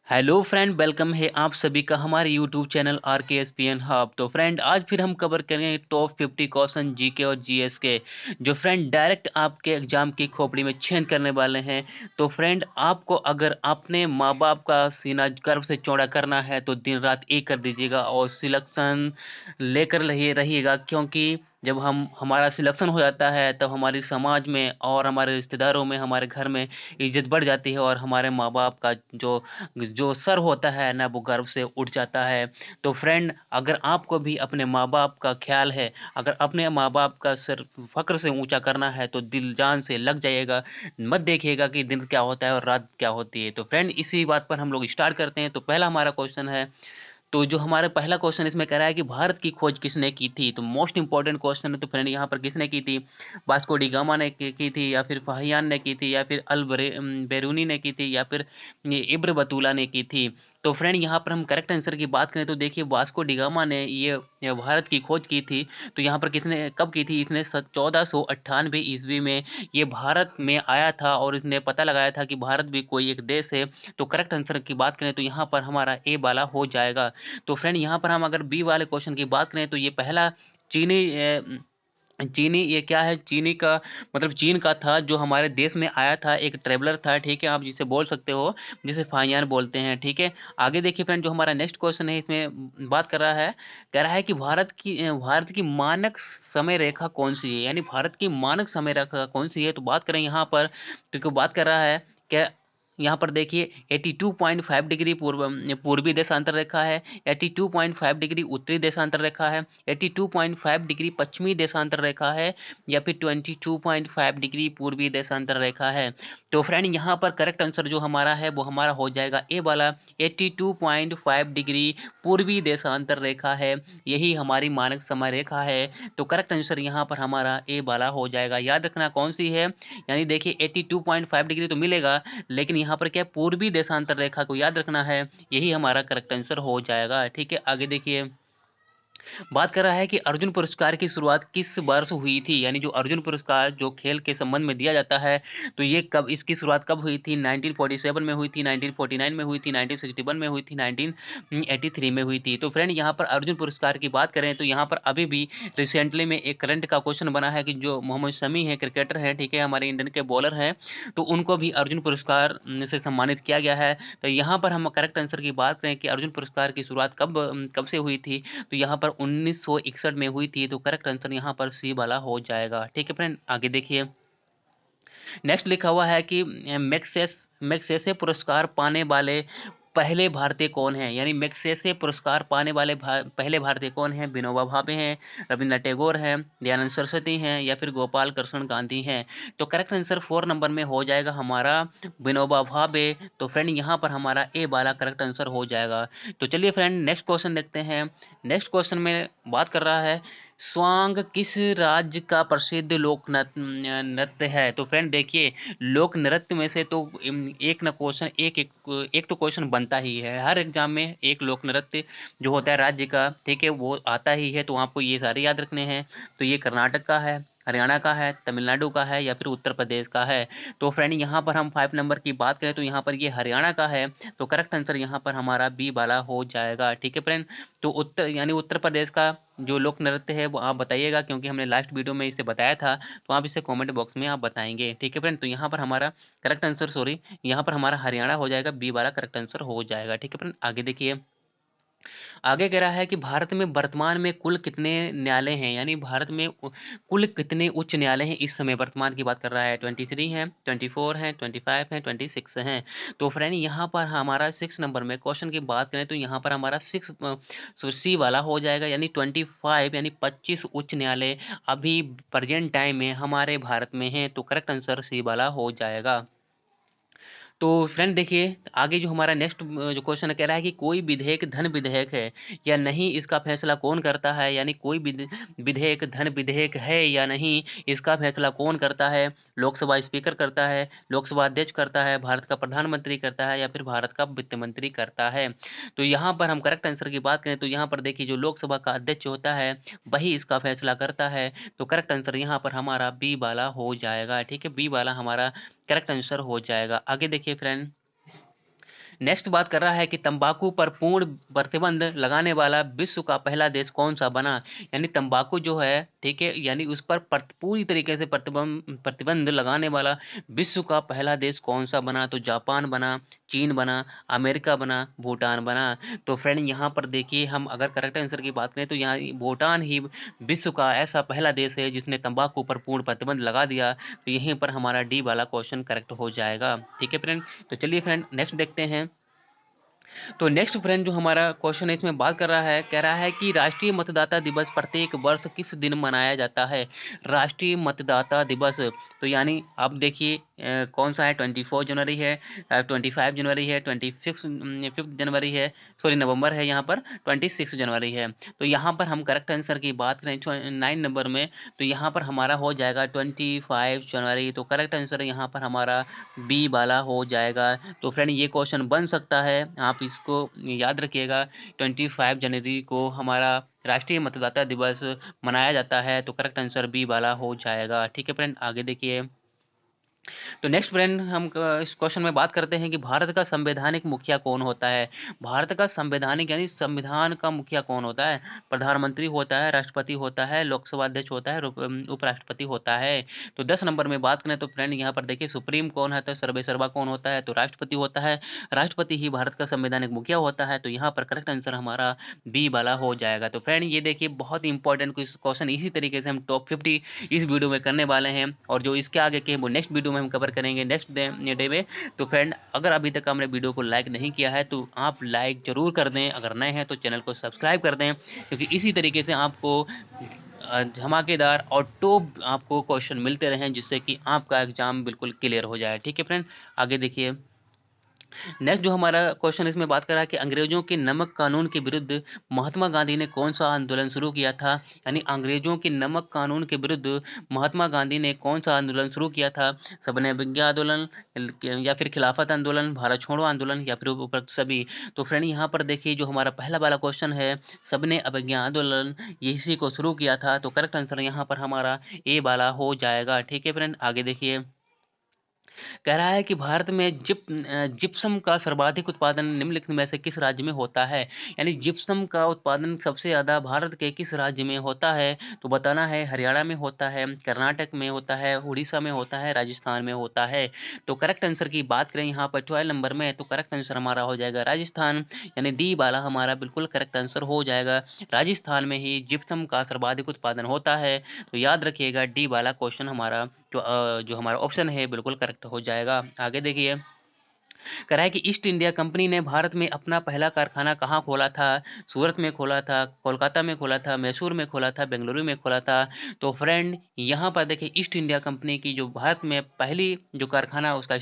Hello friend, welcome है आप सभी का हमारे यूट्यूब चैनल आर के एस पी एन हब। तो फ्रेंड, आज फिर हम कवर करेंगे टॉप 50 क्वेश्चन जीके और जीएस के, जो फ्रेंड डायरेक्ट आपके एग्जाम की खोपड़ी में छेद करने वाले हैं। तो फ्रेंड, आपको अगर अपने माँ बाप का सीना गर्व से चौड़ा करना है तो दिन रात एक कर दीजिएगा और सिलेक्शन लेकर रहिएगा, क्योंकि जब हम हमारा सिलेक्शन हो जाता है तब हमारी समाज में और हमारे रिश्तेदारों में, हमारे घर में इज्जत बढ़ जाती है और हमारे माँ बाप का जो जो सर होता है ना, वो गर्व से उठ जाता है। तो फ्रेंड, अगर आपको भी अपने माँ बाप का ख्याल है, अगर अपने माँ बाप का सर फक्र से ऊंचा करना है तो दिल जान से लग जाइएगा। मत देखिएगा कि दिन क्या होता है और रात क्या होती है। तो फ्रेंड, इसी बात पर हम लोग स्टार्ट करते हैं। तो पहला हमारा क्वेश्चन है, तो जो हमारा पहला क्वेश्चन इसमें कह रहा है कि भारत की खोज किसने की थी। तो मोस्ट इंपॉर्टेंट क्वेश्चन है। तो फ्रेंड, यहाँ पर किसने की थी? वास्को डी गामा ने की थी, या फिर फाहियान ने की थी, या फिर बेरूनी ने की थी, या फिर ये इब्र बतूला ने की थी। तो फ्रेंड, यहाँ पर हम करेक्ट आंसर की बात करें तो देखिए, वास्को डी गामा ने ये भारत की खोज की थी। तो यहाँ पर कितने कब की थी? इसने 1498 ईस्वी में ये भारत में आया था और इसने पता लगाया था कि भारत भी कोई एक देश है। तो करेक्ट आंसर की बात करें तो यहाँ पर हमारा ए वाला हो जाएगा। तो फ्रेंड, यहाँ पर हम अगर बी वाले क्वेश्चन की बात करें तो ये पहला चीनी चीनी, ये क्या है? चीनी का मतलब चीन का था, जो हमारे देश में आया था। एक ट्रेवलर था, ठीक है, आप जिसे बोल सकते हो, जिसे फाहियान बोलते हैं, ठीक है। आगे देखिए फ्रेंड, जो हमारा नेक्स्ट क्वेश्चन है इसमें बात कर रहा है, कह रहा है कि भारत की मानक समय रेखा कौन सी है, यानी भारत की मानक समय रेखा कौन सी है। तो बात करें यहाँ पर, तो क्यों बात कर रहा है क्या? यहाँ पर देखिए, 82.5 डिग्री पूर्वी देशांतर रेखा है, 82.5 डिग्री उत्तरी देशांतर रेखा है, 82.5 डिग्री पश्चिमी देशांतर रेखा है, या फिर 22.5 डिग्री पूर्वी देशांतर रेखा है। तो फ्रेंड, यहाँ पर करेक्ट आंसर जो हमारा है वो हमारा हो जाएगा ए वाला, 82.5 डिग्री पूर्वी देशांतर रेखा है। यही हमारी मानक समय रेखा है। तो करेक्ट आंसर यहाँ पर हमारा ए वाला हो जाएगा। याद रखना कौन सी है, यानी देखिए 82.5 डिग्री तो मिलेगा, लेकिन यहाँ पर क्या, पूर्वी देशांतर रेखा को याद रखना है। यही हमारा करेक्ट आंसर हो जाएगा, ठीक है। आगे देखिए, बात कर रहा है कि अर्जुन पुरस्कार की शुरुआत किस वर्ष हुई थी, यानी जो अर्जुन पुरस्कार जो खेल के संबंध में दिया जाता है, तो ये कब, इसकी शुरुआत कब हुई थी? 1947 में हुई थी, 1949 में हुई थी, 1961 में हुई थी, 1983 में हुई थी। तो फ्रेंड, यहाँ पर अर्जुन पुरस्कार की बात करें तो यहाँ पर अभी भी रिसेंटली में एक करंट का क्वेश्चन बना है कि जो मोहम्मद शमी है, क्रिकेटर है, ठीक है, हमारे इंडियन के बॉलर हैं, तो उनको भी अर्जुन पुरस्कार से सम्मानित किया गया है। तो यहाँ पर हम करेक्ट आंसर की बात करें कि अर्जुन पुरस्कार की शुरुआत कब कब से हुई थी, तो यहाँ पर 1961 में हुई थी। तो करेक्ट आंसर यहाँ पर सी वाला हो जाएगा, ठीक है फ्रेंड। आगे देखिए, नेक्स्ट लिखा हुआ है कि मैग्सेसे पुरस्कार पाने वाले पहले भारतीय कौन हैं, यानी मैग्सेसे पुरस्कार पाने वाले पहले भारतीय कौन हैं? विनोबा भावे हैं, रविन्द्रनाथ टैगोर हैं, दयानंद सरस्वती हैं, या फिर गोपाल कृष्ण गांधी हैं। तो करेक्ट आंसर 4 नंबर में हो जाएगा हमारा विनोबा भावे। तो फ्रेंड, यहाँ पर हमारा ए वाला करेक्ट आंसर हो जाएगा। तो चलिए फ्रेंड, नेक्स्ट क्वेश्चन देखते हैं। नेक्स्ट क्वेश्चन में बात कर रहा है, स्वांग किस राज्य का प्रसिद्ध लोक नृत्य है। तो फ्रेंड देखिए, लोक नृत्य में से तो एक न क्वेश्चन, एक तो क्वेश्चन बनता ही है हर एग्जाम में। एक लोक नृत्य जो होता है राज्य का, ठीक है, वो आता ही है। तो आपको ये सारे याद रखने हैं। तो ये कर्नाटक का है, हरियाणा का है, तमिलनाडु का है, या फिर उत्तर प्रदेश का है। तो फ्रेंड, यहाँ पर हम 5 नंबर की बात करें तो यहाँ पर ये हरियाणा का है। तो करेक्ट आंसर यहाँ पर हमारा बी वाला हो जाएगा, ठीक है फ्रेंड। तो उत्तर प्रदेश का जो लोक नृत्य है वो आप बताइएगा, क्योंकि हमने लास्ट वीडियो में इसे बताया था। तो आप इसे कमेंट बॉक्स में आप बताएंगे, ठीक है फ्रेंड। तो यहाँ पर हमारा करेक्ट आंसर, सॉरी, यहाँ पर हमारा हरियाणा हो जाएगा, बी वाला करेक्ट आंसर हो जाएगा, ठीक है फ्रेंड। आगे देखिए, आगे कह रहा है कि भारत में वर्तमान में कुल कितने न्यायालय हैं, यानी भारत में कुल कितने उच्च न्यायालय हैं इस समय। वर्तमान की बात कर रहा है, 23 हैं, 24 हैं, 25 हैं, 26 हैं। तो फ्रेंड, यहाँ पर हमारा 6 नंबर में क्वेश्चन की बात करें तो यहाँ पर हमारा 6 सी वाला हो जाएगा, यानी 25, यानी 25 उच्च न्यायालय अभी प्रेजेंट टाइम में हमारे भारत में हैं। तो करेक्ट आंसर सी वाला हो जाएगा। तो फ्रेंड देखिए, आगे जो हमारा नेक्स्ट जो क्वेश्चन कह रहा है कि कोई विधेयक धन विधेयक है या नहीं, इसका फैसला कौन करता है, यानी कोई विधेयक धन विधेयक है या नहीं, इसका फैसला कौन करता है? लोकसभा स्पीकर करता है, लोकसभा अध्यक्ष करता है, भारत का प्रधानमंत्री करता है, या फिर भारत का वित्त मंत्री करता है। तो यहाँ पर हम करेक्ट आंसर की बात करें तो यहाँ पर देखिए, जो लोकसभा का अध्यक्ष होता है वही इसका फैसला करता है। तो करेक्ट आंसर यहाँ पर हमारा बी वाला हो जाएगा, ठीक है, बी वाला हमारा करेक्ट आंसर हो जाएगा। आगे देखिए फ्रेंड, नेक्स्ट बात कर रहा है कि तंबाकू पर पूर्ण प्रतिबंध लगाने वाला विश्व का पहला देश कौन सा बना। यानी तंबाकू जो है, ठीक है, यानी उस पर पूरी तरीके से प्रतिबंध लगाने वाला विश्व का पहला देश कौन सा बना। तो जापान बना, चीन बना, अमेरिका बना, भूटान बना। तो फ्रेंड यहाँ पर देखिए, हम अगर करेक्ट आंसर की बात करें तो यहाँ भूटान ही विश्व का ऐसा पहला देश है जिसने तंबाकू पर पूर्ण प्रतिबंध लगा दिया। तो यहीं पर हमारा डी वाला क्वेश्चन करेक्ट हो जाएगा। ठीक है फ्रेंड, तो चलिए फ्रेंड नेक्स्ट देखते हैं। तो नेक्स्ट फ्रेंड जो हमारा क्वेश्चन है इसमें बात कर रहा है, कह रहा है कि राष्ट्रीय मतदाता दिवस प्रत्येक वर्ष किस दिन मनाया जाता है। राष्ट्रीय मतदाता दिवस, तो यानी अब देखिए कौन सा है, 24 जनवरी है, 25 जनवरी है, 25 जनवरी है, सॉरी नवंबर है, यहाँ पर 26 जनवरी है। तो यहाँ पर हम करेक्ट आंसर की बात करें 9 नंबर में, तो यहाँ पर हमारा हो जाएगा 25 जनवरी। तो करेक्ट आंसर यहाँ पर हमारा बी वाला हो जाएगा। तो फ्रेंड ये क्वेश्चन बन सकता है, आप इसको याद रखिएगा। 25 जनवरी को हमारा राष्ट्रीय मतदाता दिवस मनाया जाता है। तो करेक्ट आंसर बी वाला हो जाएगा। ठीक है फ्रेंड, आगे देखिए। तो नेक्स्ट फ्रेंड हम इस क्वेश्चन में बात करते हैं कि भारत का संवैधानिक मुखिया कौन होता है। भारत का संवैधानिक यानी संविधान का मुखिया कौन होता है। प्रधानमंत्री होता है, राष्ट्रपति होता है, लोकसभा अध्यक्ष होता है, उपराष्ट्रपति होता है। तो 10 नंबर में बात करें तो फ्रेंड यहाँ पर देखिए सुप्रीम कौन है, तो सर्वेसर्वा कौन होता है, तो राष्ट्रपति होता है। राष्ट्रपति ही भारत का संवैधानिक मुखिया होता है। तो यहाँ पर करेक्ट आंसर हमारा बी वाला हो जाएगा। तो फ्रेंड ये देखिए बहुत ही इंपॉर्टेंट क्वेश्चन, इसी तरीके से हम टॉप 50 इस वीडियो में करने वाले हैं, और जो इसके आगे के वो नेक्स्ट वीडियो में हम कवर करेंगे नेक्स्ट डे में। तो फ्रेंड अगर अभी तक आपने वीडियो को लाइक नहीं किया है तो आप लाइक जरूर कर दें, अगर नए हैं तो चैनल को सब्सक्राइब कर दें, क्योंकि इसी तरीके से आपको धमाकेदार और टॉप आपको क्वेश्चन मिलते रहें, जिससे कि आपका एग्जाम बिल्कुल क्लियर हो जाए। ठीक है फ्रेंड, आगे देखिए। नेक्स्ट जो हमारा क्वेश्चन इसमें बात कर रहा है कि अंग्रेजों के नमक कानून के विरुद्ध महात्मा गांधी ने कौन सा आंदोलन शुरू किया था। यानी अंग्रेजों के नमक कानून के विरुद्ध महात्मा गांधी ने कौन सा आंदोलन शुरू किया था। सबने अवज्ञा आंदोलन, या फिर खिलाफत आंदोलन, भारत छोड़ो आंदोलन, या फिर उपरोक्त सभी। तो फ्रेंड यहाँ पर देखिए जो हमारा पहला वाला क्वेश्चन है, सबने अवज्ञा आंदोलन इसी को शुरू किया था। तो करेक्ट आंसर यहाँ पर हमारा ए वाला हो जाएगा। ठीक है फ्रेंड, आगे देखिए। कह रहा है कि भारत में जिप्सम का सर्वाधिक उत्पादन निम्नलिखित में से किस राज्य में होता है। यानी जिप्सम का उत्पादन सबसे ज़्यादा भारत के किस राज्य में होता है। तो बताना है, हरियाणा में होता है, कर्नाटक में होता है, उड़ीसा में होता है, राजस्थान में होता है। तो करेक्ट आंसर की बात करें यहाँ पर 12 नंबर में, तो करेक्ट आंसर हमारा हो जाएगा राजस्थान, यानी डी वाला हमारा बिल्कुल करेक्ट आंसर हो जाएगा। राजस्थान में ही जिप्सम का सर्वाधिक उत्पादन होता है। तो याद रखिएगा डी वाला क्वेश्चन हमारा जो हमारा ऑप्शन है बिल्कुल करेक्ट हो जाएगा। आगे देखिए। कह रहा है कि ईस्ट इंडिया कंपनी ने भारत में अपना पहला कारखाना कहाँ खोला था। सूरत में खोला था, कोलकाता में खोला था, मैसूर में खोला था, बेंगलुरु में खोला था। तो फ्रेंड यहाँ पर देखिए ईस्ट इंडिया कंपनी की जो भारत में पहली जो कारखाना उसका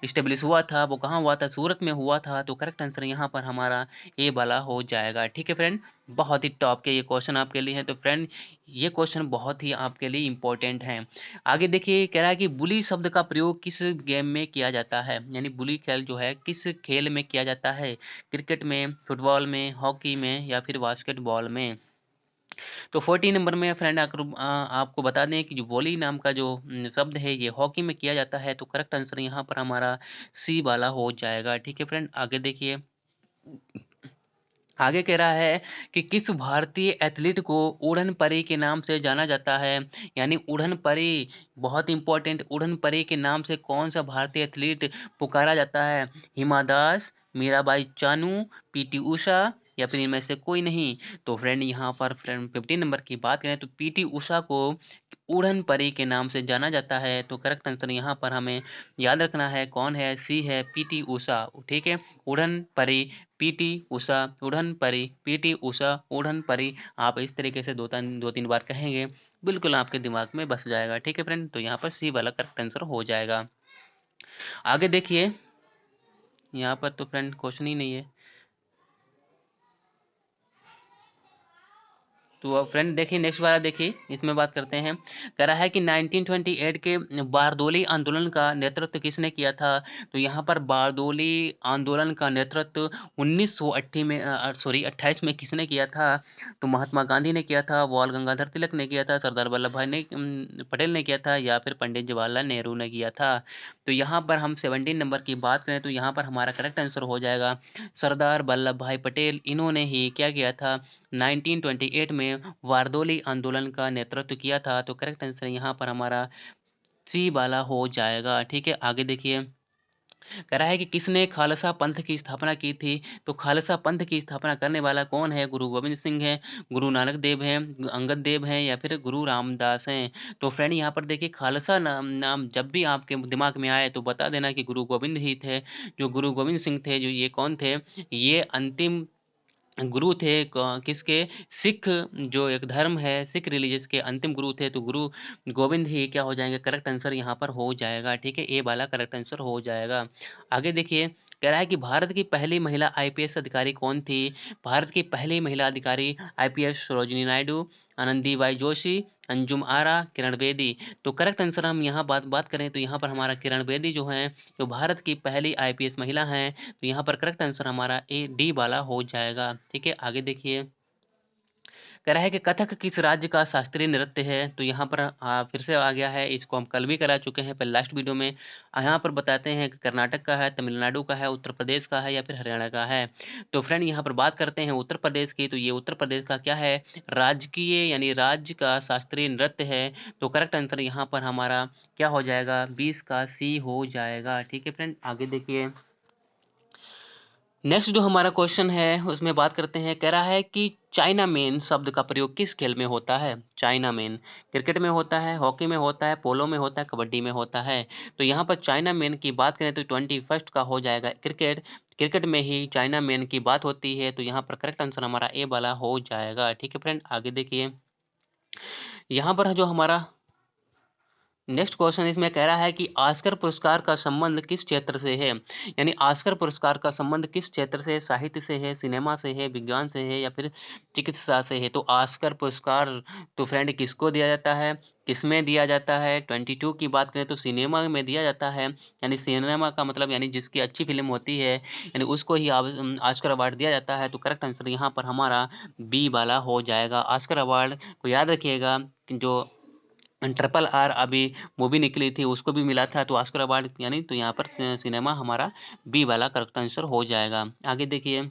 इस्टेब्लिश हुआ था वो कहाँ हुआ था, सूरत में हुआ था। तो करेक्ट आंसर यहाँ पर हमारा ए वाला हो जाएगा। ठीक है फ्रेंड, बहुत ही टॉप के ये क्वेश्चन आपके लिए है। तो फ्रेंड ये क्वेश्चन बहुत ही आपके लिए इंपॉर्टेंट है। आगे देखिए, कह रहा है कि बुली शब्द का प्रयोग किस गेम में किया जाता है। यानी बुली खेल जो है किस खेल में किया जाता है। क्रिकेट में, फुटबॉल में, हॉकी में, या फिर बास्केटबॉल में। तो 14 नंबर में फ्रेंड आपको बता दें कि जो वॉली नाम का जो शब्द है ये हॉकी में किया जाता है। तो करेक्ट आंसर यहाँ पर हमारा सी वाला हो जाएगा। ठीक है फ्रेंड, आगे देखिए। आगे कह रहा है कि किस भारतीय एथलीट को उड़न परी के नाम से जाना जाता है। यानी उड़न परी बहुत इंपॉर्टेंट, उड़न परी के नाम से कौन सा भारतीय एथलीट पुकारा जाता है। हिमा दास, मीराबाई चानू, पीटी उषा, या फिर इनमें से कोई नहीं। तो फ्रेंड यहाँ पर फ्रेंड 15 नंबर की बात करें तो पीटी उषा को उड़न परी के नाम से जाना जाता है। तो करेक्ट आंसर यहाँ पर हमें याद रखना है कौन है, सी है पीटी उषा। ठीक है, उड़न परी, पीटी उषा, उड़न परी, पीटी उषा, उड़न परी। आप इस तरीके से दो तीन बार कहेंगे, बिल्कुल आपके दिमाग में बस जाएगा। ठीक है फ्रेंड, तो यहाँ पर सी वाला करेक्ट आंसर हो जाएगा। आगे देखिए, यहाँ पर तो फ्रेंड क्वेश्चन ही नहीं है। तो फ्रेंड देखिए नेक्स्ट वाला देखिए, इसमें बात करते हैं। कह रहा है कि 1928 के बारदोली आंदोलन का नेतृत्व किसने किया था? तो यहाँ पर बारदोली आंदोलन का नेतृत्व 1980 में 28 में किसने किया था? तो महात्मा गांधी ने किया था, बाल गंगाधर तिलक ने किया था, सरदार वल्लभ भाई ने पटेल ने किया था, या फिर पंडित जवाहरलाल नेहरू ने किया था। तो यहाँ पर हम 17 नंबर की बात करें तो यहाँ पर हमारा करेक्ट आंसर हो जाएगा सरदार वल्लभ भाई पटेल। इन्होंने ही क्या किया था, 1928 में वारदोली आंदोलन का नेतृत्व किया था। तो करेक्ट आंसर यहाँ पर हमारा सी वाला हो जाएगा। ठीक है, आगे देखिए। कह रहा है कि किसने खालसा पंथ की स्थापना की थी? तो खालसा पंथ की स्थापना करने वाला कौन है? गुरु गोविंद सिंह है, गुरु नानक देव है, अंगद देव है, या फिर गुरु रामदास हैं। तो फ्रेंड यहाँ पर देखिए, खालसा नाम जब भी आपके दिमाग में आए तो बता देना कि गुरु गोविंद ही थे। जो गुरु गोविंद सिंह थे, जो ये कौन थे? ये अंतिम गुरु थे किसके? सिख जो एक धर्म है, सिख रिलीजियस के अंतिम गुरु थे। तो गुरु गोविंद ही क्या हो जाएंगे? करेक्ट आंसर यहाँ पर हो जाएगा। ठीक है, ए वाला करेक्ट आंसर हो जाएगा। आगे देखिए, कह रहा है कि भारत की पहली महिला आईपीएस अधिकारी कौन थी? भारत की पहली महिला अधिकारी आईपीएस सरोजिनी नायडू, आनंदीबाई जोशी, अंजुम आरा, किरण बेदी। तो करेक्ट आंसर हम यहाँ बात करें तो यहाँ पर हमारा किरण बेदी जो है, जो भारत की पहली आईपीएस महिला हैं। तो यहाँ पर करेक्ट आंसर हमारा ए डी वाला हो जाएगा। ठीक है, आगे देखिए। कह रहा है कि कथक किस राज्य का शास्त्रीय नृत्य है? तो यहाँ पर फिर से आ गया है, इसको हम कल भी करा चुके हैं पर लास्ट वीडियो में। यहाँ पर बताते हैं कि कर्नाटक का है, तमिलनाडु का है, उत्तर प्रदेश का है, या फिर हरियाणा का है। तो फ्रेंड यहाँ पर बात करते हैं उत्तर प्रदेश की। तो ये उत्तर प्रदेश का क्या है? राजकीय यानी राज्य का शास्त्रीय नृत्य है। तो करेक्ट आंसर यहाँ पर हमारा क्या हो जाएगा? 20 का सी हो जाएगा। ठीक है फ्रेंड, आगे देखिए। नेक्स्ट जो हमारा क्वेश्चन है उसमें बात करते हैं। कह रहा है कि चाइना मैन शब्द का प्रयोग किस खेल में होता है? चाइना मैन क्रिकेट में होता है, हॉकी में होता है, पोलो में होता है, कबड्डी में होता है। तो यहाँ पर चाइना मैन की बात करें तो 21 का हो जाएगा क्रिकेट। क्रिकेट में ही चाइना मैन की बात होती है। तो यहाँ पर करेक्ट आंसर हमारा ए वाला हो जाएगा। ठीक है फ्रेंड, आगे देखिए। यहाँ पर जो हमारा नेक्स्ट क्वेश्चन इसमें कह रहा है कि ऑस्कर पुरस्कार का संबंध किस क्षेत्र से है? यानी ऑस्कर पुरस्कार का संबंध किस क्षेत्र से है? साहित्य से है, सिनेमा से है, विज्ञान से है, या फिर चिकित्सा से है? तो ऑस्कर पुरस्कार तो फ्रेंड किसको दिया जाता है, किसमें दिया जाता है? 22 की बात करें तो सिनेमा में दिया जाता है। यानी सिनेमा का मतलब यानी जिसकी अच्छी फिल्म होती है, यानी उसको ही ऑस्कर अवार्ड दिया जाता है। तो करेक्ट आंसर यहाँ पर हमारा बी वाला हो जाएगा। ऑस्कर अवार्ड को याद रखिएगा, जो ट्रिपल आर अभी मूवी निकली थी उसको भी मिला था। तो ऑस्कर अवार्ड यानी तो यहाँ पर सिनेमा हमारा बी वाला करेक्ट आंसर हो जाएगा। आगे देखिए।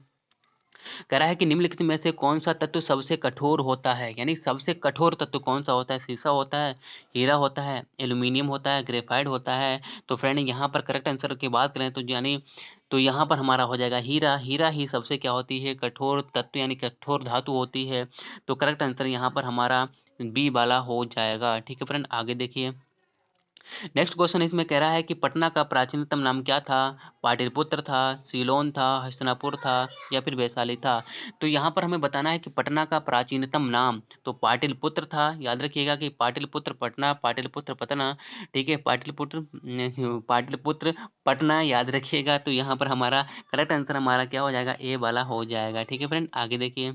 कह रहा है कि निम्नलिखित में से कौन सा तत्व सबसे कठोर होता है? यानी सबसे कठोर तत्व कौन सा होता है? शीशा होता है, हीरा होता है, एल्यूमिनियम होता है, ग्रेफाइट होता है। तो फ्रेंड यहाँ पर करेक्ट आंसर की बात करें तो यानी तो यहाँ पर हमारा हो जाएगा हीरा। हीरा ही सबसे क्या होती है? कठोर तत्व यानी कठोर धातु होती है। तो करेक्ट आंसर यहाँ पर हमारा बी वाला हो जाएगा। ठीक है फ्रेंड, आगे देखिए। नेक्स्ट क्वेश्चन इसमें कह रहा है कि पटना का प्राचीनतम नाम क्या था? पाटलिपुत्र था, सीलोन था, हस्तिनापुर था, या फिर वैशाली था? तो यहाँ पर हमें बताना है कि पटना का प्राचीनतम नाम तो पाटलिपुत्र था। याद रखिएगा कि पाटलिपुत्र पटना, पाटलिपुत्र पटना। ठीक है, पाटलिपुत्र पटना याद रखिएगा। तो यहाँ पर हमारा करेक्ट आंसर हमारा क्या हो जाएगा? ए वाला हो जाएगा। ठीक है फ्रेंड, आगे देखिए।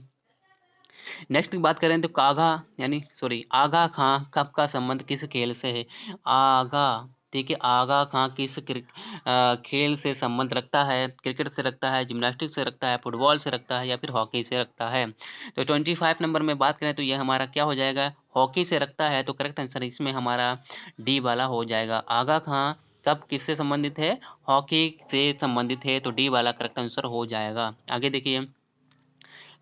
नेक्स्ट की बात करें तो आगा खां कब का संबंध किस खेल से है? आगा, ठीक है, आगा खां किस खेल से संबंध रखता है? क्रिकेट से रखता है, जिम्नास्टिक से रखता है, फुटबॉल से रखता है, या फिर हॉकी से रखता है? तो 25 नंबर में बात करें तो यह हमारा क्या हो जाएगा? हॉकी से रखता है। तो करेक्ट आंसर इसमें हमारा डी वाला हो जाएगा। आगा खां कब किससे संबंधित है? हॉकी से संबंधित है। तो डी वाला करेक्ट आंसर हो जाएगा। आगे देखिए।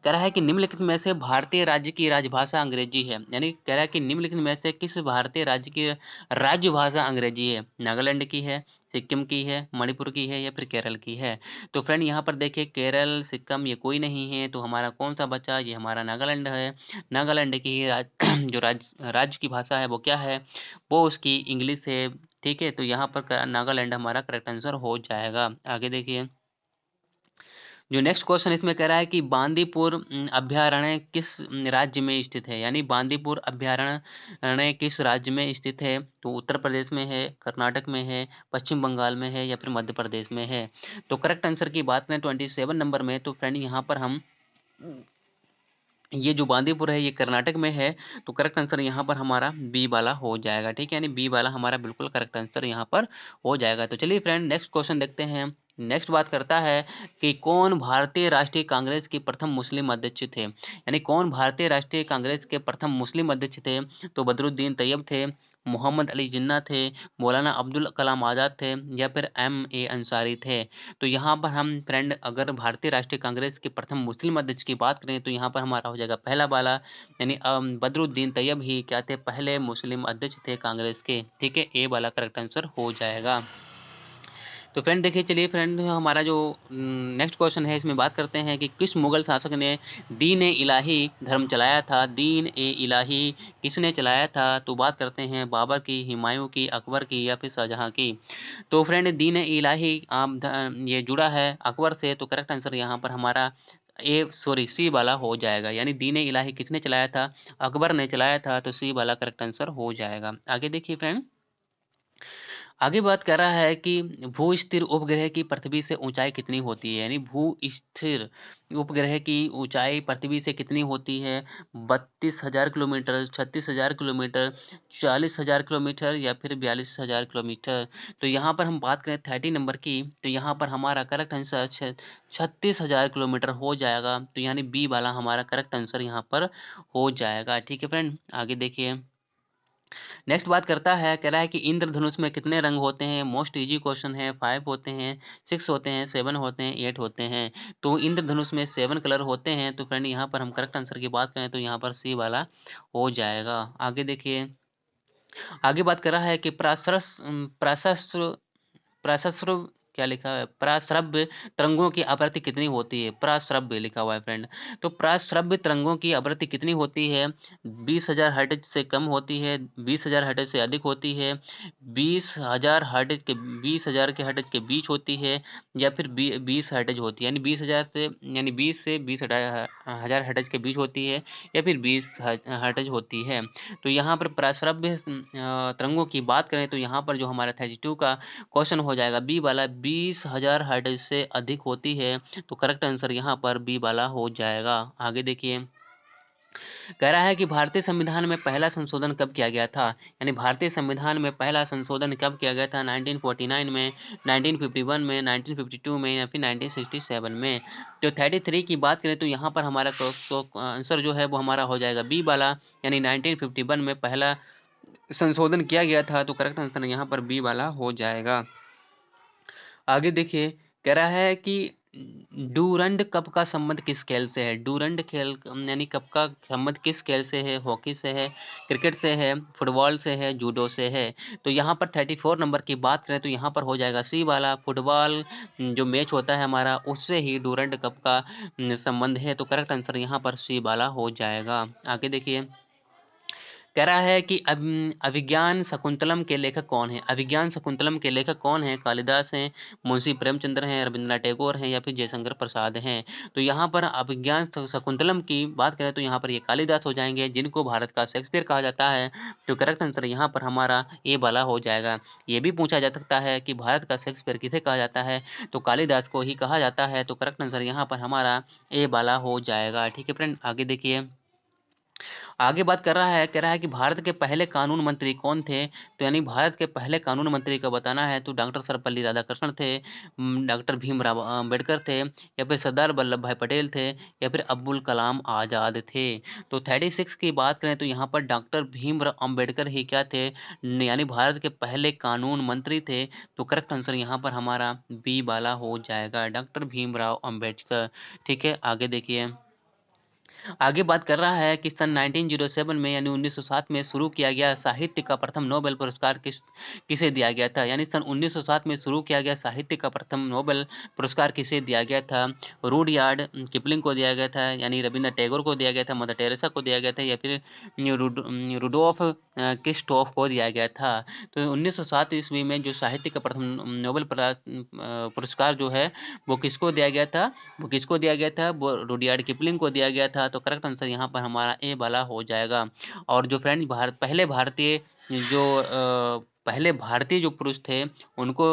कह रहा है कि निम्नलिखित में से भारतीय राज्य की राजभाषा अंग्रेजी है। यानी कह रहा है कि निम्नलिखित में से किस भारतीय राज्य की राजभाषा अंग्रेजी है? नागालैंड की है, सिक्किम की है, मणिपुर की है, या फिर केरल की है? तो फ्रेंड यहाँ पर देखिए, केरल सिक्किम ये कोई नहीं है। तो हमारा कौन सा बचा? ये हमारा नागालैंड है। नागालैंड की ही जो राज्य की भाषा है वो क्या है? वो उसकी इंग्लिश है। ठीक है, तो यहाँ पर नागालैंड हमारा करेक्ट आंसर हो जाएगा। आगे देखिए। जो नेक्स्ट क्वेश्चन इसमें कह रहा है कि बांदीपुर अभ्यारण्य किस राज्य में स्थित है? यानी बांदीपुर अभ्यारण्य किस राज्य में स्थित है? तो उत्तर प्रदेश में है, कर्नाटक में है, पश्चिम बंगाल में है, या फिर मध्य प्रदेश में है? तो करेक्ट आंसर की बात करें 27 नंबर में तो फ्रेंड यहाँ पर हम ये जो बांदीपुर है ये कर्नाटक में है, तो करेक्ट आंसर यहाँ पर हमारा बी वाला हो जाएगा। ठीक है, यानी बी वाला हमारा बिल्कुल करेक्ट आंसर यहाँ पर हो जाएगा। तो चलिए फ्रेंड नेक्स्ट क्वेश्चन देखते हैं। नेक्स्ट बात करता है कि कौन भारतीय राष्ट्रीय कांग्रेस के प्रथम मुस्लिम अध्यक्ष थे, यानी कौन भारतीय राष्ट्रीय कांग्रेस के प्रथम मुस्लिम अध्यक्ष थे। तो बदरुद्दीन तैयब थे, मोहम्मद अली जिन्ना थे, मौलाना अब्दुल कलाम आज़ाद थे, या फिर M.A. अंसारी थे। तो यहाँ पर हम फ्रेंड अगर भारतीय राष्ट्रीय कांग्रेस के प्रथम मुस्लिम अध्यक्ष की बात करें तो यहाँ पर हमारा हो जाएगा पहला वाला, यानी बदरुद्दीन तैयब ही क्या थे, पहले मुस्लिम अध्यक्ष थे कांग्रेस के। ठीक है, ए वाला करेक्ट आंसर हो जाएगा। तो फ्रेंड देखिए, चलिए फ्रेंड हमारा जो नेक्स्ट क्वेश्चन है इसमें बात करते हैं कि किस मुगल शासक ने दीन ए इलाही धर्म चलाया था। दीन ए इलाही किसने चलाया था। तो बात करते हैं बाबर की, हुमायूं की, अकबर की, या फिर शाहजहां की। तो फ्रेंड दीन ए इलाही ये जुड़ा है अकबर से, तो करेक्ट आंसर यहाँ पर हमारा सी वाला हो जाएगा। यानी दीन ए इलाही किसने चलाया था, अकबर ने चलाया था, तो सी वाला करेक्ट आंसर हो जाएगा। आगे देखिए फ्रेंड, आगे बात कर रहा है कि भू स्थिर उपग्रह की पृथ्वी से ऊंचाई कितनी होती है, यानी भू स्थिर उपग्रह की ऊंचाई पृथ्वी से कितनी होती है। 32,000 किलोमीटर, 36,000 किलोमीटर, 40,000 किलोमीटर, या फिर 42,000 किलोमीटर। तो यहाँ पर हम बात करें 30 नंबर की, तो यहाँ पर हमारा करेक्ट आंसर 36,000 किलोमीटर हो जाएगा। तो यानी बी वाला हमारा करेक्ट आंसर यहाँ पर हो जाएगा। ठीक है फ्रेंड, आगे देखिए। नेक्स्ट बात करता है, कह रहा है कि इंद्रधनुष में कितने रंग होते हैं। मोस्ट इजी क्वेश्चन है। 5 होते हैं, 6 होते हैं, 7 होते हैं, 8 होते हैं। तो इंद्रधनुष में 7 कलर होते हैं। तो फ्रेंड यहाँ पर हम करेक्ट आंसर की बात करें तो यहाँ पर सी वाला हो जाएगा। आगे देखिए, आगे बात कर रहा है कि प्राशस्त्र प्रसस्र क्या लिखा है, प्रस्रव्य तरंगों की आवृत्ति कितनी होती है। प्रस्रव्य लिखा हुआ है फ्रेंड। तो प्रस्रव्य तरंगों की आवृत्ति कितनी होती है। 20,000 हर्ट्ज से कम होती है, 20,000 हर्ट्ज से अधिक होती है, 20,000 के हर्ट्ज के बीच होती है, या फिर 20 हर्ट्ज होती है। यानी 20,000 से, यानी 20 से 20,000 हर्ट्ज के बीच होती है, या फिर 20 हर्ट्ज होती है। तो यहाँ पर प्रस्रव्य तरंगों की बात करें तो यहाँ पर जो हमारा 32 का क्वेश्चन हो जाएगा बी वाला, 20,000 हर्ट्ज से अधिक होती है। तो करेक्ट आंसर यहाँ पर बी वाला हो जाएगा। आगे देखिए, कह रहा है कि भारतीय संविधान में पहला संशोधन कब किया गया था, यानी भारतीय संविधान में पहला संशोधन कब किया गया था। 1949 में, 1951 में, 1952 में, या फिर 1967 में। तो 33 की बात करें तो यहाँ पर हमारा आंसर जो है वो हमारा हो जाएगा बी वाला, यानी 1951 में पहला संशोधन किया गया था। तो करेक्ट आंसर यहाँ पर बी वाला हो जाएगा। आगे देखिए, कह रहा है कि डूरंड कप का संबंध किस खेल से है। डूरंड खेल यानी कप का संबंध किस खेल से है। हॉकी से है, क्रिकेट से है, फुटबॉल से है, जूडो से है। तो यहाँ पर 34 नंबर की बात करें तो यहाँ पर हो जाएगा सी वाला, फुटबॉल जो मैच होता है हमारा उससे ही डूरंड कप का संबंध है। तो करेक्ट आंसर यहाँ पर सी वाला हो जाएगा। आगे देखिए, कह रहा है कि अभिज्ञान शकुंतलम के लेखक कौन है। अभिज्ञान शकुंतलम के लेखक कौन है। कालिदास हैं, मुंशी प्रेमचंद्र हैं, रविंद्रनाथ टैगोर हैं, या फिर जयशंकर प्रसाद हैं। तो यहाँ पर अभिज्ञान शकुंतलम की बात करें तो यहाँ पर ये कालिदास हो जाएंगे, जिनको भारत का शेक्सपियर कहा जाता है। तो करेक्ट आंसर यहाँ पर हमारा ए वाला हो जाएगा। ये भी पूछा जा सकता है कि भारत का शेक्सपियर किसे कहा जाता है, तो कालिदास को ही कहा जाता है। तो करेक्ट आंसर यहाँ पर हमारा ए वाला हो जाएगा। ठीक है फ्रेंड, आगे देखिए, आगे बात कर रहा है, कह रहा है कि भारत के पहले कानून मंत्री कौन थे। तो यानी भारत के पहले कानून मंत्री का बताना है तो डॉक्टर सर्वपल्ली राधाकृष्णन थे, डॉक्टर भीमराव अम्बेडकर थे, या फिर सरदार वल्लभ भाई पटेल थे, या फिर अब्दुल कलाम आज़ाद थे। तो 36 की बात करें तो यहाँ पर डॉक्टर भीमराव अम्बेडकर ही क्या थे, यानी भारत के पहले कानून मंत्री थे। तो करेक्ट आंसर यहाँ पर हमारा बी वाला हो जाएगा, डॉक्टर भीमराव अम्बेडकर। ठीक है, आगे देखिए, आगे बात कर रहा है कि सन 1907 में यानी 1907 में शुरू किया गया साहित्य का प्रथम नोबेल पुरस्कार किसे दिया गया था। यानी सन 1907 में शुरू किया गया साहित्य का प्रथम नोबेल पुरस्कार किसे दिया गया था। रूडयार्ड किपलिंग को दिया गया था, यानी रविंद्रनाथ टैगोर को दिया गया था, मदर टेरेसा को दिया गया था, या फिर रुडोल्फ क्रिस्टोफ को दिया गया था। तो 1907 ईस्वी में जो साहित्य का प्रथम नोबेल पुरस्कार जो है वो किसको दिया गया था, वो रुडयार्ड किपलिंग को दिया गया था। तो करेक्ट आंसर यहाँ पर हमारा ए वाला हो जाएगा। और जो फ्रेंड पहले भारतीय जो पुरुष थे उनको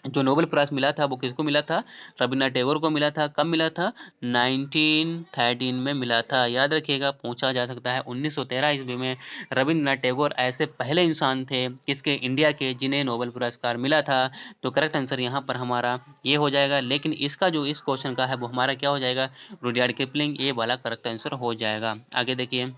जो नोबेल प्राइज मिला था वो किसको मिला था? रविन्द्रनाथ टैगोर को मिला था। कब मिला था? 1913 में मिला था। याद रखिएगा, पूछा जा सकता है। 1913 ईस्वी में रविन्द्रनाथ टैगोर ऐसे पहले इंसान थे किसके? इंडिया के, जिन्हें नोबेल पुरस्कार मिला था। तो करेक्ट आंसर यहाँ पर हमारा ये हो जाएगा। लेकिन इसका जो इस क्वेश्चन का है वो हमारा क्या हो जाएगा? रुडयार्ड किपलिंग, ये वाला करेक्ट आंसर हो जाएगा। आगे देखिए,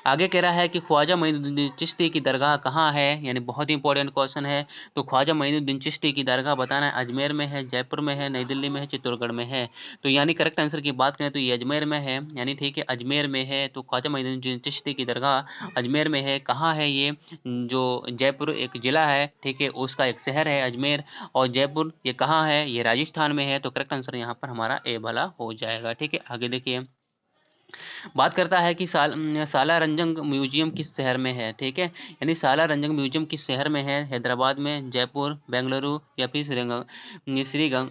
आगे कह रहा है कि ख्वाजा मोइनुद्दीन चिश्ती की दरगाह कहाँ है? यानी बहुत ही इंपॉर्टेंट क्वेश्चन है। तो ख्वाजा मोइनुद्दीन चिश्ती की दरगाह बताना है, अजमेर में है, जयपुर में है, नई दिल्ली में है, चित्तौड़गढ़ में है। तो यानी करेक्ट आंसर की बात करें तो ये अजमेर में है, यानी ठीक है, अजमेर में है। तो ख्वाजा मोइनुद्दीन चिश्ती की दरगाह अजमेर में है। कहाँ है ये? जो जयपुर एक जिला है, ठीक है, उसका एक शहर है अजमेर। और जयपुर ये कहाँ है? ये राजस्थान में है। तो करेक्ट आंसर यहाँ पर हमारा ए वाला हो जाएगा। ठीक है, आगे देखिए, बात करता है कि सालारजंग म्यूजियम किस शहर में है? ठीक है, यानी सालारजंग म्यूजियम किस शहर में है? हैदराबाद में, जयपुर, बेंगलुरु या फिर श्रीरंग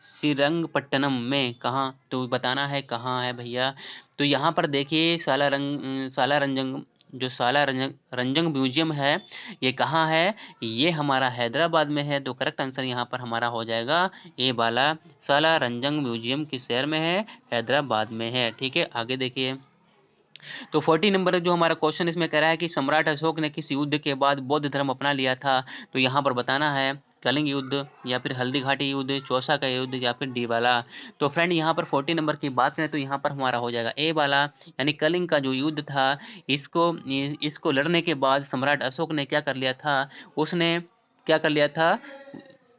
श्रीरंगपट्टनम में? कहाँ? तो बताना है कहाँ है भैया। तो यहाँ पर देखिए, सालारजंग जो सालारजंग म्यूजियम है, ये कहाँ है? ये हमारा हैदराबाद में है। तो करेक्ट आंसर यहाँ पर हमारा हो जाएगा ए वाला। सालारजंग म्यूजियम किस शहर में है? हैदराबाद में है। ठीक है, आगे देखिए, तो 40 नंबर जो हमारा क्वेश्चन इसमें कह रहा है कि सम्राट अशोक ने किस युद्ध के बाद बौद्ध धर्म अपना लिया था? तो यहाँ पर बताना है कलिंग युद्ध या फिर हल्दी घाटी युद्ध, चौसा का युद्ध या फिर डी वाला। तो फ्रेंड यहाँ पर 40 नंबर की बात करें तो यहाँ पर हमारा हो जाएगा ए वाला, यानी कलिंग का जो युद्ध था, इसको इसको लड़ने के बाद सम्राट अशोक ने क्या कर लिया था? उसने क्या कर लिया था?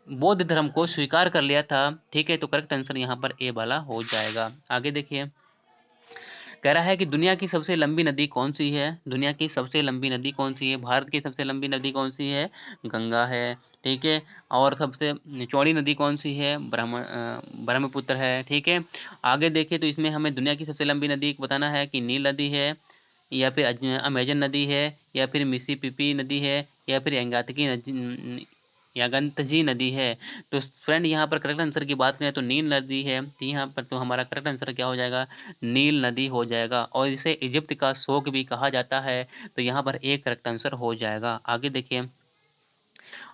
बौद्ध धर्म को स्वीकार कर लिया था। ठीक है, तो करेक्ट आंसर यहाँ पर ए वाला हो जाएगा। आगे देखिए, कह रहा है कि दुनिया की सबसे लंबी नदी कौन सी है? दुनिया की सबसे लंबी नदी कौन सी है? भारत की सबसे लंबी नदी कौन सी है? गंगा है। ठीक है, और सबसे चौड़ी नदी कौन सी है? ब्रह्मपुत्र है। ठीक है, आगे देखिए, तो इसमें हमें दुनिया की सबसे लंबी नदी बताना है कि नील नदी है, या फिर अमेजन नदी है, या फिर मिसिसिपी नदी है, या फिर यंगातकी नदी या गंतजी नदी है। तो फ्रेंड यहाँ पर करेक्ट आंसर की बात करें तो नील नदी है। तो यहाँ पर तो हमारा करेक्ट आंसर क्या हो जाएगा? नील नदी हो जाएगा। और इसे इजिप्ट का शोक भी कहा जाता है। तो यहाँ पर एक करेक्ट आंसर हो जाएगा। आगे देखिए,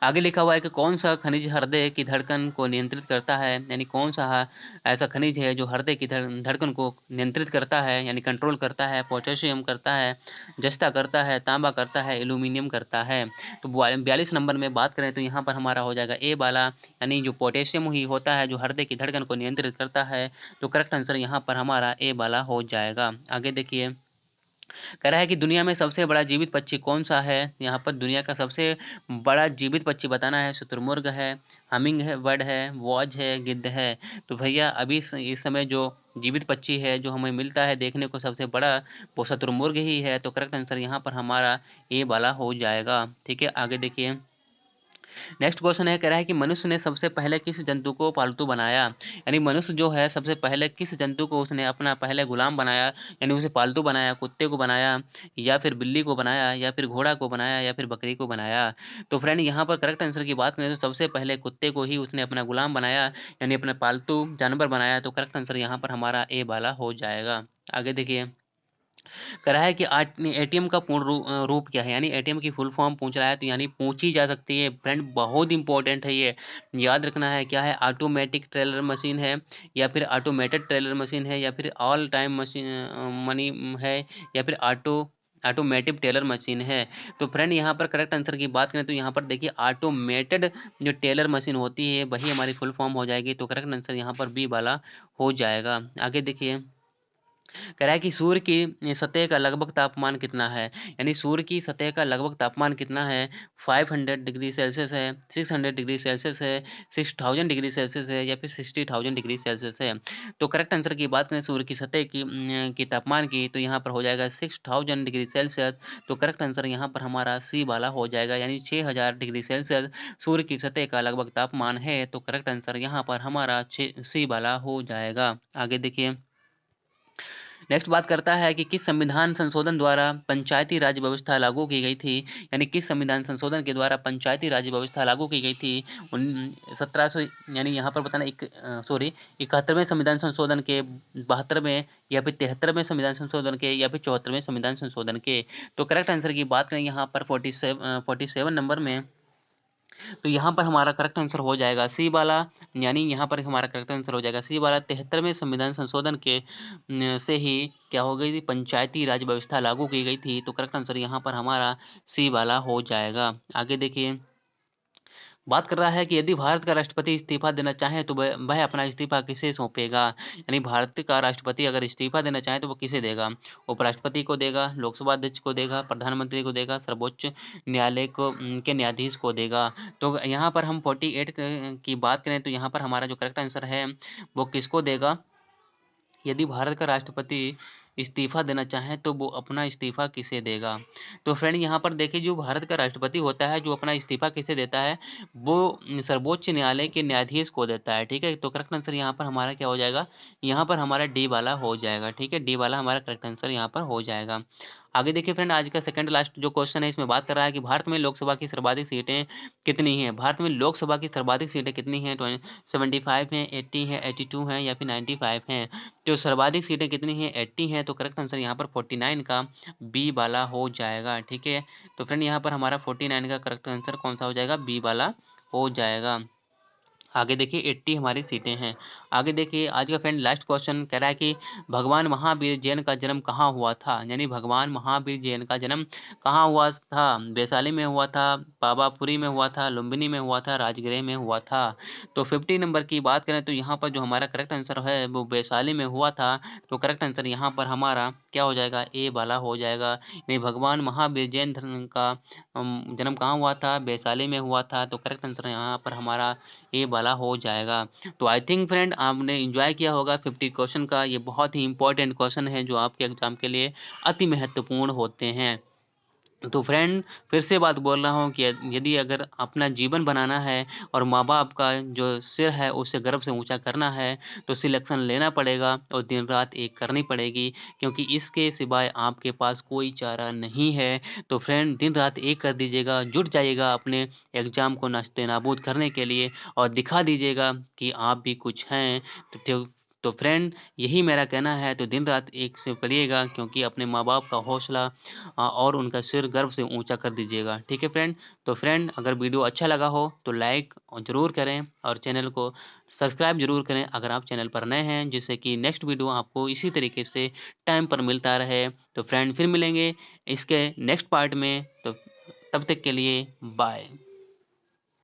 आगे लिखा हुआ है कि कौन सा खनिज हृदय की धड़कन को नियंत्रित करता है? यानी कौन सा ऐसा खनिज है जो हृदय की धड़कन को नियंत्रित करता है, यानी कंट्रोल करता है? पोटेशियम करता है, जस्ता करता है, तांबा करता है, एल्यूमिनियम करता है? तो 42 नंबर में बात करें तो यहाँ पर हमारा हो जाएगा ए वाला, यानी जो पोटेशियम ही होता है जो हृदय की धड़कन को नियंत्रित करता है। तो करेक्ट आंसर यहाँ पर हमारा ए वाला हो जाएगा। आगे देखिए, कह रहा है कि दुनिया में सबसे बड़ा जीवित पक्षी कौन सा है? यहाँ पर दुनिया का सबसे बड़ा जीवित पक्षी बताना है। शुतुरमुर्ग है, हमिंग है, बर्ड है, वॉज है, गिद्ध है। तो भैया अभी इस समय जो जीवित पक्षी है जो हमें मिलता है देखने को सबसे बड़ा, वो शुतुरमुर्ग ही है। तो करेक्ट आंसर यहाँ पर हमारा ए वाला हो जाएगा। ठीक है, आगे देखिए, नेक्स्ट क्वेश्चन है, कह रहा है कि मनुष्य ने सबसे पहले किस जंतु को पालतू बनाया? यानी मनुष्य जो है सबसे पहले किस जंतु को उसने अपना पहले गुलाम बनाया, यानी उसे पालतू बनाया? कुत्ते को बनाया, या फिर बिल्ली को बनाया, या फिर घोड़ा को बनाया, या फिर बकरी को बनाया? तो फ्रेंड यहाँ पर करेक्ट आंसर की बात करें तो सबसे पहले कुत्ते को ही उसने अपना गुलाम बनाया, यानी अपना पालतू जानवर बनाया। तो करेक्ट आंसर यहाँ पर हमारा ए वाला हो जाएगा। आगे देखिए, कह रहा है कि एटीएम का पूर्ण रूप क्या है? यानी एटीएम की फुल फॉर्म पूछ रहा है, तो यानी पूछी जा सकती है फ्रेंड, बहुत इंपॉर्टेंट है ये, याद रखना है। क्या है? ऑटोमेटिक टेलर मशीन है, या फिर ऑटोमेटेड टेलर मशीन है, या फिर ऑल टाइम मशीन मनी है, या फिर ऑटोमेटिव टेलर मशीन है? तो फ्रेंड यहाँ पर करेक्ट आंसर की बात करें तो यहाँ पर देखिए, ऑटोमेटेड जो टेलर मशीन होती है वही हमारी फुल फॉर्म हो जाएगी। तो करेक्ट आंसर यहाँ पर बी वाला हो जाएगा। आगे देखिए, कह रहा है कि सूर्य की सतह का लगभग तापमान कितना है? यानी सूर्य की सतह का लगभग तापमान कितना है? 500 डिग्री सेल्सियस है, 600 डिग्री सेल्सियस है, 6000 डिग्री सेल्सियस है, या फिर 60,000 डिग्री सेल्सियस है? तो करेक्ट आंसर की बात करें सूर्य की सतह की तापमान की, तो यहाँ पर हो जाएगा 6000 डिग्री सेल्सियस। तो करेक्ट आंसर यहाँ पर हमारा सी वाला हो जाएगा, यानी 6000 डिग्री सेल्सियस सूर्य की सतह का लगभग तापमान है। तो करेक्ट आंसर यहाँ पर हमारा सी वाला हो जाएगा। आगे देखिए, नेक्स्ट बात करता है कि किस संविधान संशोधन द्वारा पंचायती राज व्यवस्था लागू की गई थी? यानी किस संविधान संशोधन के द्वारा पंचायती राज व्यवस्था लागू की गई थी? 1700, यानी यहाँ पर बताना 71वें संविधान संशोधन के, 72वें, या फिर 73वें संविधान संशोधन के, या फिर 74वें संविधान संशोधन के? तो करेक्ट आंसर की बात करें यहाँ पर 47 नंबर में, तो यहाँ पर हमारा करेक्ट आंसर हो जाएगा सी वाला, यानी यहाँ पर हमारा करेक्ट आंसर हो जाएगा सी वाला। 73वें संविधान संशोधन के से ही क्या हो गई थी, पंचायती राज व्यवस्था लागू की गई थी। तो करेक्ट आंसर यहाँ पर हमारा सी वाला हो जाएगा। आगे देखिए, बात कर रहा है कि यदि भारत का राष्ट्रपति इस्तीफा देना चाहे तो वह अपना इस्तीफा किसे सौंपेगा। यानी भारत का राष्ट्रपति अगर इस्तीफा देना चाहे तो वो किसे देगा, उपराष्ट्रपति को देगा, लोकसभा अध्यक्ष को देगा, प्रधानमंत्री को देगा, सर्वोच्च न्यायालय को के न्यायाधीश को देगा। तो यहाँ पर हम 48 की बात करें तो यहाँ पर हमारा जो करेक्ट आंसर है वो किसको देगा, यदि भारत का राष्ट्रपति इस्तीफा देना चाहे तो वो अपना इस्तीफा किसे देगा। तो फ्रेंड यहाँ पर देखिए, जो भारत का राष्ट्रपति होता है जो अपना इस्तीफा किसे देता है, वो सर्वोच्च न्यायालय के न्यायाधीश को देता है। ठीक है, तो करेक्ट आंसर यहाँ पर हमारा क्या हो जाएगा, यहाँ पर हमारा डी वाला हो जाएगा। ठीक है, डी वाला हमारा करेक्ट आंसर यहाँ पर हो जाएगा। आगे देखिए फ्रेंड, आज का सेकंड लास्ट जो क्वेश्चन है इसमें बात कर रहा है कि भारत में लोकसभा की सर्वाधिक सीटें कितनी हैं। भारत में लोकसभा की सर्वाधिक सीटें कितनी हैं, 75 हैं, 80 हैं, 82 हैं या फिर 95 हैं। जो सर्वाधिक सीटें कितनी हैं, 80 हैं। तो करेक्ट आंसर यहाँ पर 49 का बी वाला हो जाएगा। ठीक है, तो फ्रेंड यहाँ पर हमारा 49 का करेक्ट आंसर कौन सा हो जाएगा, बी वाला हो जाएगा। आगे देखिए 80 हमारी सीटें हैं। आगे देखिए, आज का फ्रेंड लास्ट क्वेश्चन कह रहा है कि भगवान महावीर जैन का जन्म कहाँ हुआ था। यानी भगवान महावीर जैन का जन्म कहाँ हुआ था, वैशाली में हुआ था, पावापुरी में हुआ था, लुम्बिनी में हुआ था, राजगृह में हुआ था। तो 50 नंबर की बात करें तो यहाँ पर जो हमारा करेक्ट आंसर है वो वैशाली में हुआ था। तो करेक्ट आंसर यहाँ पर हमारा क्या हो जाएगा, ए वाला हो जाएगा। यानी भगवान महावीर जैन धर्म का जन्म कहाँ हुआ था, वैशाली में हुआ था। तो करेक्ट आंसर यहाँ पर हमारा ए वाला हो जाएगा। तो आई थिंक फ्रेंड आपने एंजॉय किया होगा 50 क्वेश्चन का। ये बहुत ही इंपॉर्टेंट क्वेश्चन है जो आपके एग्जाम के लिए अति महत्वपूर्ण होते हैं। तो फ्रेंड फिर से बात बोल रहा हूँ कि यदि अगर अपना जीवन बनाना है और माँ बाप का जो सिर है उसे गर्व से ऊंचा करना है तो सिलेक्शन लेना पड़ेगा और दिन रात एक करनी पड़ेगी, क्योंकि इसके सिवाय आपके पास कोई चारा नहीं है। तो फ्रेंड दिन रात एक कर दीजिएगा, जुट जाइएगा अपने एग्जाम को नास्ते नाबूद करने के लिए और दिखा दीजिएगा कि आप भी कुछ हैं। तो फ्रेंड यही मेरा कहना है, तो दिन रात एक से पढ़िएगा, क्योंकि अपने माँ बाप का हौसला और उनका सिर गर्व से ऊंचा कर दीजिएगा। ठीक है फ्रेंड, तो फ्रेंड अगर वीडियो अच्छा लगा हो तो लाइक ज़रूर करें और चैनल को सब्सक्राइब जरूर करें अगर आप चैनल पर नए हैं, जिससे कि नेक्स्ट वीडियो आपको इसी तरीके से टाइम पर मिलता रहे। तो फ्रेंड फिर मिलेंगे इसके नेक्स्ट पार्ट में, तो तब तक के लिए बाय।